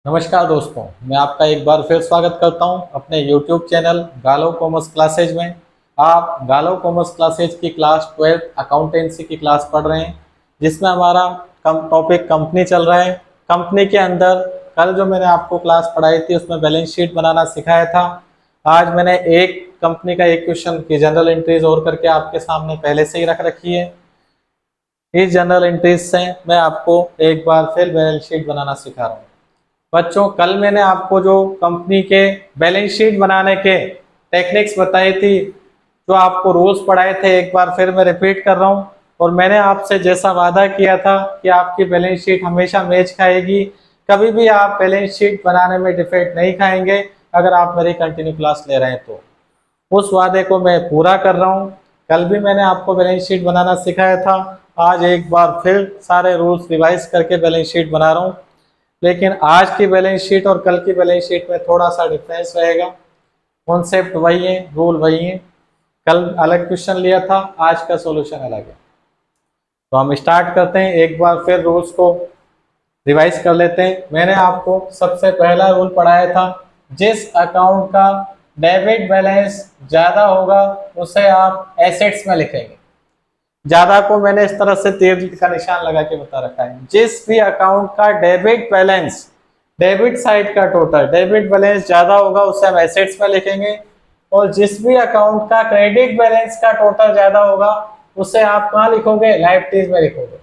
नमस्कार दोस्तों, मैं आपका एक बार फिर स्वागत करता हूं अपने YouTube चैनल गालो कॉमर्स क्लासेज में। आप गालो कॉमर्स क्लासेज की क्लास 12 अकाउंटेंसी की क्लास पढ़ रहे हैं, जिसमें हमारा टॉपिक कंपनी चल रहा है। कंपनी के अंदर कल जो मैंने आपको क्लास पढ़ाई थी उसमें बैलेंस शीट बनाना सिखाया था। आज मैंने एक कंपनी का एक क्वेश्चन की जनरल एंट्रीज और करके आपके सामने पहले से ही रख रखी है। इस जनरल एंट्रीज से मैं आपको एक बार फिर बैलेंस शीट बनाना सिखा रहा हूँ। बच्चों, कल मैंने आपको जो कंपनी के बैलेंस शीट बनाने के टेक्निक्स बताई थी, जो आपको रूल्स पढ़ाए थे, एक बार फिर मैं रिपीट कर रहा हूँ। और मैंने आपसे जैसा वादा किया था कि आपकी बैलेंस शीट हमेशा मैच खाएगी, कभी भी आप बैलेंस शीट बनाने में डिफेक्ट नहीं खाएंगे अगर आप मेरी कंटिन्यू क्लास ले रहे हैं तो। उस वादे को मैं पूरा कर रहा हूँ। कल भी मैंने आपको बैलेंस शीट बनाना सिखाया था, आज एक बार फिर सारे रूल्स रिवाइज करके बैलेंस शीट बना रहा हूँ। लेकिन आज की बैलेंस शीट और कल की बैलेंस शीट में थोड़ा सा डिफरेंस रहेगा। कॉन्सेप्ट वही है, रूल वही है। कल अलग क्वेश्चन लिया था, आज का सॉल्यूशन अलग है। तो हम स्टार्ट करते हैं, एक बार फिर रूल्स को रिवाइज कर लेते हैं। मैंने आपको सबसे पहला रूल पढ़ाया था, जिस अकाउंट का डेबिट बैलेंस ज्यादा होगा उसे आप एसेट्स में लिखेंगे। ज्यादा को मैंने इस तरह से तीर का निशान लगा के बता रखा है। जिस भी अकाउंट का डेबिट बैलेंस, डेबिट साइड का टोटल डेबिट बैलेंस ज्यादा होगा उसे हम एसेट्स में लिखेंगे। और जिस भी अकाउंट का क्रेडिट बैलेंस का टोटल ज्यादा होगा उसे आप कहाँ लिखोगे? लायबिलिटीज में लिखोगे।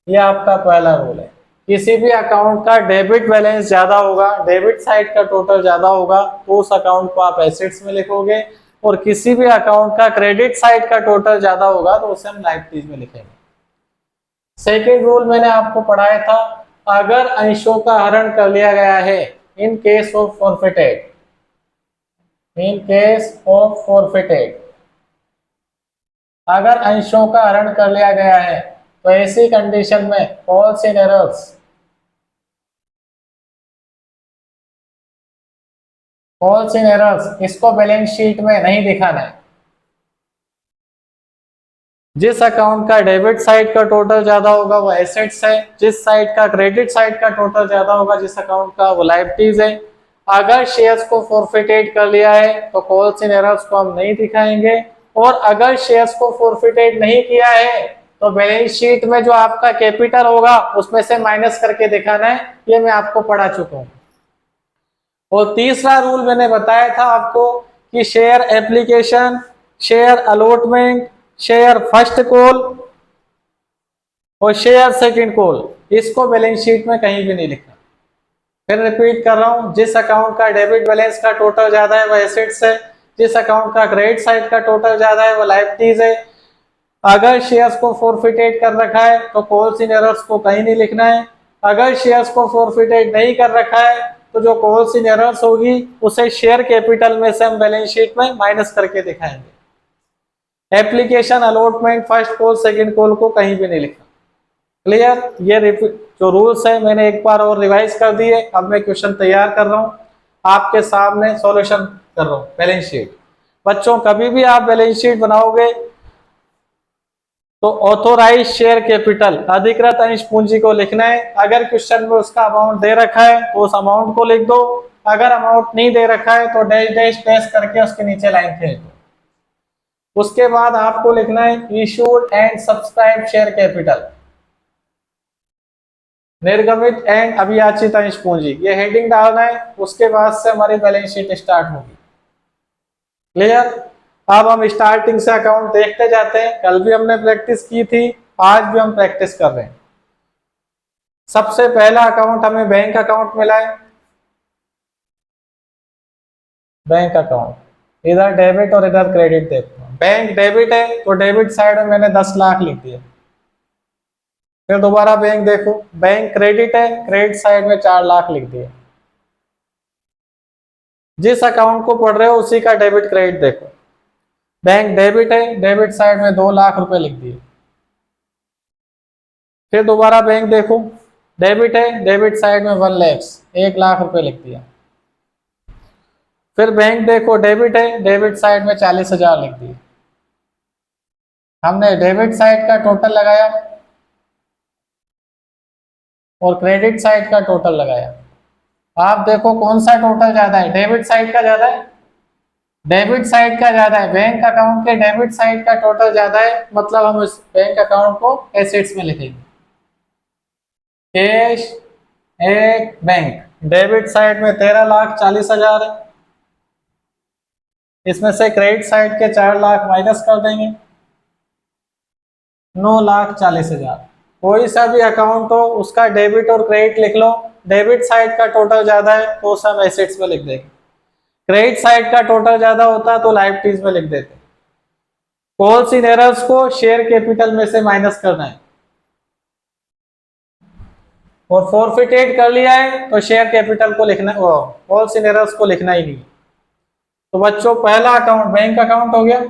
ये आपका पहला रूल है। किसी भी अकाउंट का डेबिट बैलेंस ज्यादा होगा, डेबिट साइड का टोटल ज्यादा होगा, तो उस अकाउंट को आप एसेट्स में लिखोगे। और किसी भी अकाउंट का क्रेडिट साइड का टोटल ज्यादा होगा तो उसे हम लायबिलिटीज में लिखेंगे। सेकेंड रूल मैंने आपको पढ़ाया था, अगर अंशों का हरण कर लिया गया है, in case of forfeited, in case of forfeited, अगर अंशों का हरण कर लिया गया है तो ऐसी कंडीशन में falls in errors, falls in errors इसको बैलेंस शीट में नहीं दिखाना है। जिस अकाउंट का डेबिट साइड का टोटल ज्यादा होगा वो एसेट्स है, जिस साइड का क्रेडिट साइड का टोटल ज्यादा होगा, जिस अकाउंट का, वो लायबिलिटीज है। अगर शेयर्स को फॉरफिटेड कर लिया है तो कॉल्स इन एरर्स को हम नहीं दिखाएंगे। और अगर शेयर्स को फॉरफिटेड नहीं किया है तो बैलेंस शीट में जो आपका कैपिटल होगा उसमें से माइनस करके दिखाना है। ये मैं आपको पढ़ा चुका हूँ। और तीसरा रूल मैंने बताया था आपको कि share application, share allotment, share first call और शेयर सेकंड कॉल, इसको बैलेंस शीट में कहीं भी नहीं लिखना। फिर रिपीट कर रहा हूं, जिस अकाउंट का डेबिट बैलेंस का टोटल ज्यादा है वो एसेट्स है, जिस अकाउंट का क्रेडिट साइड का टोटल ज्यादा है वो लायबिलिटीज है। अगर शेयर्स को फॉरफिटेड कर रखा है तो कॉल्स इन एरर्स को कहीं नहीं लिखना है। अगर शेयर्स को फॉरफिटेड नहीं कर रखा है तो जो कॉल्स इन एरर्स होगी उसे शेयर कैपिटल में से हम बैलेंस शीट में माइनस करके दिखाएंगे। Application, allotment, first call, second call को कहीं भी नहीं लिखना। क्लियर? ये जो रूल्स है मैंने एक बार और रिवाइज कर दिए। अब मैं क्वेश्चन तैयार कर रहा हूँ, आपके सामने सॉल्यूशन कर रहा हूँ बैलेंस शीट। बच्चों, कभी भी आप बैलेंस शीट बनाओगे तो ऑथोराइज शेयर कैपिटल, अधिकृत अंश पूंजी को लिखना है। अगर क्वेश्चन में उसका अमाउंट दे रखा है तो उस अमाउंट को लिख दो। अगर अमाउंट नहीं दे रखा है तो डैश डैश डैश करके उसके नीचे लाइन खींच दो। उसके बाद आपको लिखना है issued and subscribe share capital, निर्गमित एंड अभियाचित अंश पूंजी, ये हेडिंग डालना है। उसके बाद से हमारी बैलेंस शीट स्टार्ट होगी। क्लियर? अब हम स्टार्टिंग से अकाउंट देखते जाते हैं। कल भी हमने प्रैक्टिस की थी, आज भी हम प्रैक्टिस कर रहे हैं। सबसे पहला अकाउंट हमें बैंक अकाउंट मिला है। बैंक अकाउंट, इधर डेबिट और इधर क्रेडिट देखो। बैंक डेबिट है तो डेबिट साइड में मैंने 10 लाख लिख दिया। फिर दोबारा बैंक देखो, बैंक क्रेडिट है, क्रेडिट साइड में 4 लाख लिख दिए। जिस अकाउंट को पढ़ रहे हो उसी का डेबिट क्रेडिट देखो। बैंक डेबिट है, डेबिट साइड में 2 लाख रुपए लिख दिए। फिर दोबारा बैंक देखो, डेबिट है, डेबिट साइड में 1 लाख, 1 लाख रुपए लिख दिया। फिर बैंक देखो, डेबिट है, डेबिट साइड में 40,000 लिख दिए। हमने डेबिट साइड का टोटल लगाया और क्रेडिट साइड का टोटल लगाया। आप देखो कौन सा टोटल ज्यादा है, डेबिट साइड का ज्यादा है, डेबिट साइड का ज्यादा है, बैंक अकाउंट के डेबिट साइड का टोटल ज्यादा है, मतलब हम उस बैंक अकाउंट को एसेट्स में लिखेंगे। कैश एक बैंक, डेबिट साइड में 13,40,000 है, इसमें से क्रेडिट साइड के 4 लाख माइनस कर देंगे, 9,40,000। कोई सा भी अकाउंट हो उसका डेबिट और क्रेडिट लिख लो, डेबिट साइड का टोटल ज्यादा है तो उसे हम एसेट्स में लिख देंगे, क्रेडिट साइड का टोटल ज्यादा होता है तो लायबिलिटीज में लिख देते। कॉल्स इन एरर्स को शेयर कैपिटल में से माइनस करना है, और फॉरफिटेड कर लिया है तो शेयर कैपिटल को लिखना, कॉल्स इन एरर्स को लिखना ही नहीं। तो बच्चों पहला अकाउंट बैंक अकाउंट हो गया।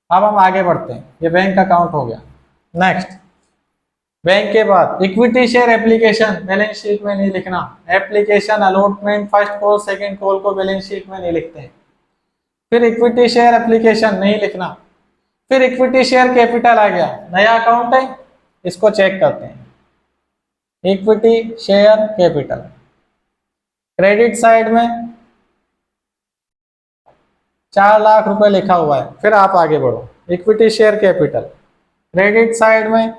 अब हम आगे बढ़ते हैं, ये बैंक अकाउंट हो गया। नेक्स्ट, बैंक के बाद equity share application balance sheet में नहीं लिखना, application allotment first call second call को बैलेंस शीट में नहीं लिखते हैं। फिर इक्विटी शेयर एप्लीकेशन नहीं लिखना, फिर इक्विटी शेयर कैपिटल आ गया, नया अकाउंट है, इसको चेक करते हैं। Equity share capital credit side में 4 लाख रुपए लिखा हुआ है, फिर आप आगे बढ़ो। Equity share capital credit side में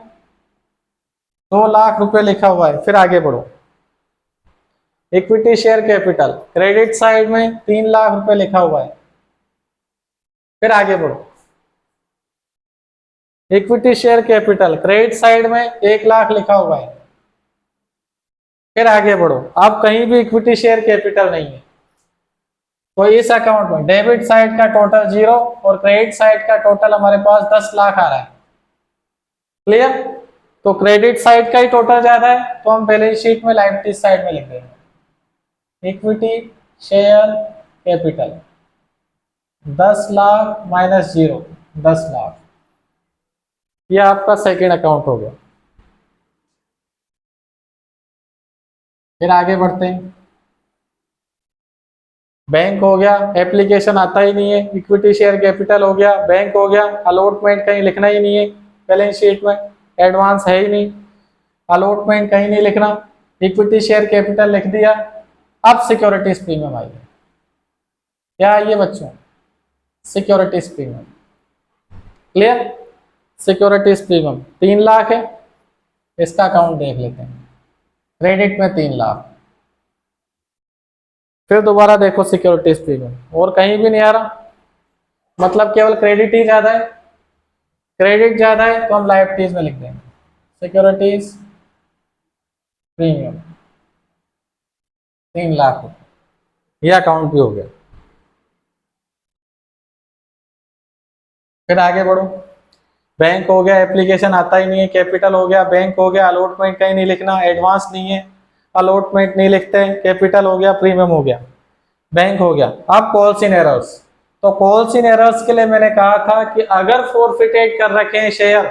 2 लाख रुपए लिखा हुआ है, फिर आगे बढ़ो। Equity share capital credit side में 3 लाख रुपए लिखा हुआ है, फिर आगे बढ़ो। Equity share capital credit side में 1 लाख लिखा हुआ है, फिर आगे बढ़ो। अब कहीं भी इक्विटी शेयर कैपिटल नहीं है, तो इस अकाउंट में डेबिट साइड का टोटल 0 और क्रेडिट साइड का टोटल हमारे पास 10 लाख आ रहा है। क्लियर? तो क्रेडिट साइड का ही टोटल ज्यादा है तो हम बैलेंस शीट में लायबिलिटी साइड में लिख देंगे। Equity share capital 10 lakh minus 0, 10 lakh. ये आपका सेकेंड अकाउंट हो गया। फिर आगे बढ़ते हैं। बैंक हो गया, एप्लीकेशन आता ही नहीं है। इक्विटी शेयर कैपिटल हो गया, बैंक हो गया, अलॉटमेंट कहीं लिखना ही नहीं है बैलेंस शीट में, एडवांस है ही नहीं, अलॉटमेंट कहीं नहीं लिखना, इक्विटी शेयर कैपिटल लिख दिया। अब सिक्योरिटीज प्रीमियम आई, क्या आइए बच्चों? Securities premium. Clear? Securities premium 3 lakh है, इसका अकाउंट देख लेते हैं। क्रेडिट में 3 लाख, फिर दोबारा देखो सिक्योरिटीज प्रीमियम, और कहीं भी नहीं आ रहा, मतलब केवल क्रेडिट ही ज्यादा है। क्रेडिट ज्यादा है तो हम लायबिलिटीज में लिख देंगे सिक्योरिटीज प्रीमियम 3 लाख रुपए, यह अकाउंट भी हो गया। फिर आगे बढ़ो। बैंक हो गया, एप्लीकेशन आता ही नहीं है, कैपिटल हो गया, बैंक हो गया, अलॉटमेंट कहीं नहीं लिखना, एडवांस नहीं है, अलॉटमेंट नहीं लिखते हैं, कैपिटल हो गया, प्रीमियम हो गया, बैंक हो गया। अब कॉल्स इन एरर्स, तो कॉल्स इन एरर्स के लिए मैंने कहा था कि अगर फोरफिटेड कर रखे हैं शेयर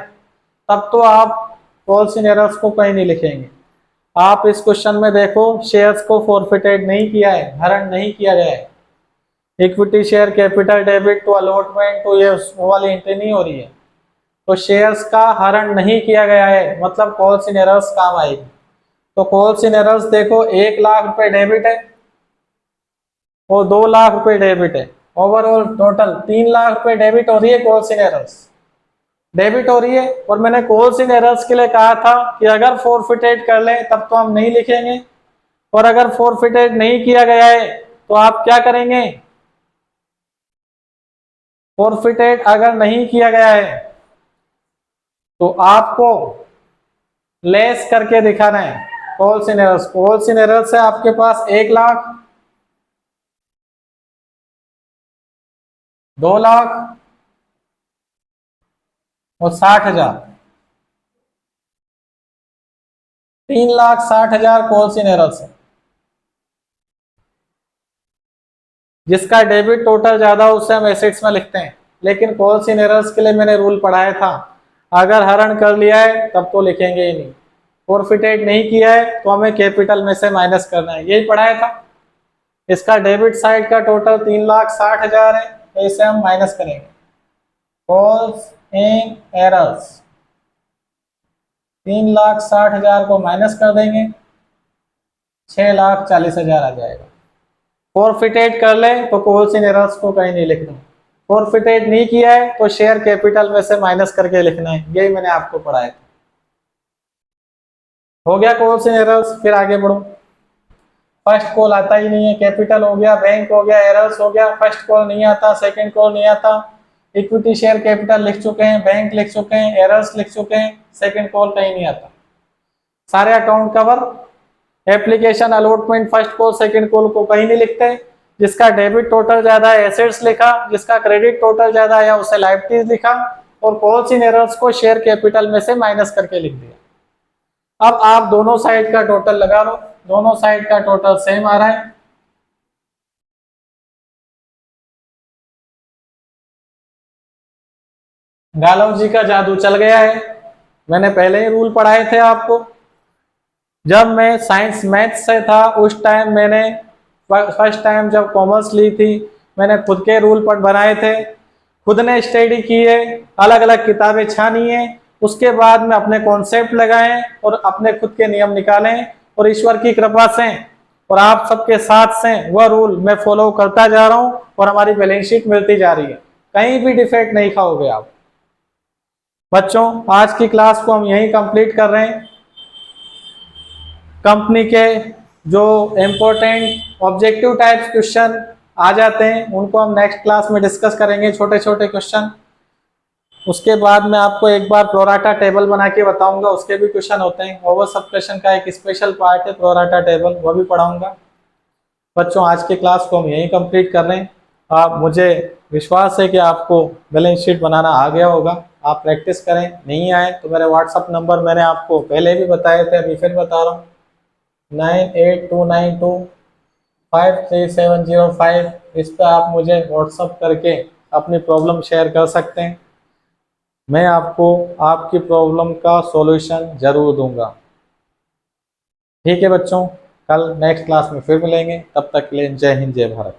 तब तो आप कॉल्स इन एरर्स को कहीं नहीं लिखेंगे। आप इस क्वेश्चन में देखो शेयर्स को फोरफिटेड नहीं किया है, हरण नहीं किया गया है। Equity share capital debit to allotment तो ये वो वाली एंट्री नहीं हो रही है, तो शेयर्स का हरण नहीं किया गया है, मतलब कॉल्स इन एरर्स काम आएगी। तो कॉल्स इन एरर्स देखो 1 लाख रुपए डेबिट है और 2 लाख रुपए डेबिट है, ओवरऑल टोटल 3 लाख रुपए डेबिट हो रही है, कॉल्स इन एरर्स डेबिट हो रही है। और मैंने कॉल्स इन एरर्स के लिए कहा था कि अगर फोरफिटेड कर ले तब तो हम नहीं लिखेंगे, और अगर फोरफिटेड नहीं किया गया है तो आप क्या करेंगे? फोरफिटेड अगर नहीं किया गया है तो आपको लेस करके दिखाना है calls in errors. Calls in errors है आपके पास 1 लाख, 2 लाख और 60,000, 3,60,000 कॉल्स इन एरर्स है। जिसका डेबिट टोटल ज्यादा हो उसे हम एसेट्स में लिखते हैं, लेकिन कॉल्स इन एरर्स के लिए मैंने रूल पढ़ाया था, अगर हरण कर लिया है तब तो लिखेंगे ही नहीं, फॉरफिटेड नहीं किया है तो हमें कैपिटल में से माइनस करना है, यही पढ़ाया था। इसका डेबिट साइड का टोटल 3,60,000 है, तो इसे हम माइनस करेंगे, कॉल्स इन एरर्स 3,60,000 को माइनस कर देंगे, 6,40,000 आ जाएगा। फॉरफिटेड कर ले तो कॉल्स इन एरर्स को कहीं नहीं लिखना, फॉरफिटेड नहीं किया है तो शेयर कैपिटल में से माइनस करके लिखना है, यही मैंने आपको पढ़ाया था। हो गया कॉल्स इन एरर्स, फिर आगे बढ़ो। फर्स्ट कॉल आता ही नहीं है, कैपिटल हो गया, बैंक हो गया, एरर्स हो गया, फर्स्ट कॉल नहीं आता, सेकंड कॉल नहीं आता, इक्विटी शेयर कैपिटल लिख चुके हैं, बैंक लिख चुके हैं, एरर्स लिख चुके हैं, सेकंड कॉल कहीं नहीं आता। सारे account cover, application allotment first call second call को कहीं नहीं लिखते। जिसका डेबिट टोटल ज्यादा है एसेट्स लिखा, जिसका क्रेडिट टोटल ज्यादा है उसे लायबिलिटीज लिखा, और कॉल्स इन एरर्स को शेयर कैपिटल में से माइनस करके लिख दिया। अब आप दोनों साइड का टोटल लगा लो, दोनों साइड का टोटल सेम आ रहा है। गालव जी का जादू चल गया है। मैंने पहले ही रूल पढ़ाए थे आपको, जब मैं साइंस मैथ से था उस टाइम मैंने फर्स्ट टाइम जब कॉमर्स ली थी, मैंने खुद के रूल पर बनाए थे, खुद ने स्टडी की है, अलग अलग किताबें छानी है, उसके बाद में अपने कॉन्सेप्ट लगाए और अपने खुद के नियम निकाले, और ईश्वर की कृपा से और आप सबके साथ से वह रूल मैं फॉलो करता जा रहा हूँ और हमारी बैलेंस शीट मिलती जा रही है, कहीं भी डिफेक्ट नहीं खाओगे आप। बच्चों आज की क्लास को हम यहीं कंप्लीट कर रहे हैं। कंपनी के जो इम्पोर्टेंट ऑब्जेक्टिव टाइप्स क्वेश्चन आ जाते हैं उनको हम नेक्स्ट क्लास में डिस्कस करेंगे, छोटे छोटे क्वेश्चन। उसके बाद मैं आपको एक बार प्रोराटा टेबल बना के बताऊंगा, उसके भी क्वेश्चन होते हैं, ओवर सबट्रैक्शन का एक स्पेशल पार्ट है प्रोराटा टेबल, वो भी पढ़ाऊंगा। बच्चों आज की क्लास को हम यहीं कंप्लीट कर रहे हैं। आप मुझे विश्वास है कि आपको बैलेंस शीट बनाना आ गया होगा, आप प्रैक्टिस करें, नहीं आए तो मेरे व्हाट्सअप नंबर मैंने आपको पहले भी बताए थे, अभी फिर बता रहा हूँ, 9829253705। इस पर आप मुझे व्हाट्सअप करके अपनी प्रॉब्लम शेयर कर सकते हैं, मैं आपको आपकी प्रॉब्लम का सॉल्यूशन जरूर दूंगा। ठीक है बच्चों, कल नेक्स्ट क्लास में फिर मिलेंगे, तब तक के लिए जय हिंद जय भारत।